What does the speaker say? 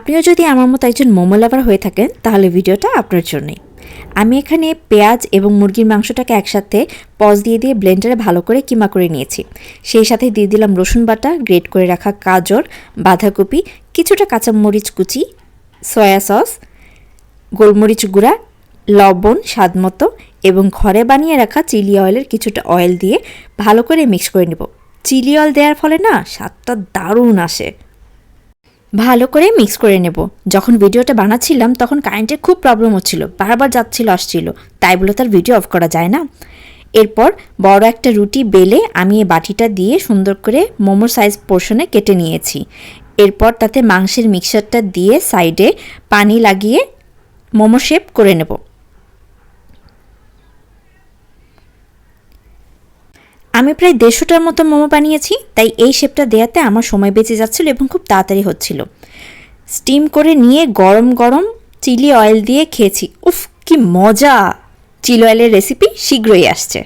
আপনিও যদি আমার মতো একজন মোমো লাভার হয়ে থাকেন তাহলে ভিডিওটা আপনার জন্যই। আমি এখানে পেঁয়াজ এবং মুরগির মাংসটাকে একসাথে পজ দিয়ে দিয়ে ব্লেন্ডারে ভালো করে কিমা করে নিয়েছি। সেই সাথে দিয়ে দিলাম রসুন বাটা, গ্রেট করে রাখা গাজর, বাঁধাকপি, কিছুটা কাঁচামরিচ কুচি, সয়া সস, গোলমরিচ গুঁড়া, লবণ স্বাদমতো এবং ঘরে বানিয়ে রাখা চিলি অয়েলের কিছুটা অয়েল দিয়ে ভালো করে মিক্স করে নেব। চিলি অয়েল দেওয়ার ফলে না স্বাদটা দারুণ আসে। ভালো করে মিক্স করে নেব। যখন ভিডিওটা বানাচ্ছিলাম তখন কারেন্টের খুব প্রবলেম হচ্ছিল, বারবার যাচ্ছিল আসছিল, তাই বলে তার ভিডিও অফ করা যায় না। এরপর বড় একটা রুটি বেলে আমি এই বাটিটা দিয়ে সুন্দর করে মোমোর সাইজ পোর্শনে কেটে নিয়েছি। এরপর তাতে মাংসের মিক্সচারটা দিয়ে সাইডে পানি লাগিয়ে মোমো শেপ করে নেব। আমি প্রায় 150টার মতো মোমো বানিয়েছি, তাই এই শেপটা দেওয়াতে আমার সময় বেঁচে যাচ্ছিল এবং খুব তাড়াতাড়ি হচ্ছিল। স্টিম করে নিয়ে গরম গরম চিলি অয়েল দিয়ে খেয়েছি। উফ, কি মজা! চিলি অয়েলের রেসিপি শীঘ্রই আসছে।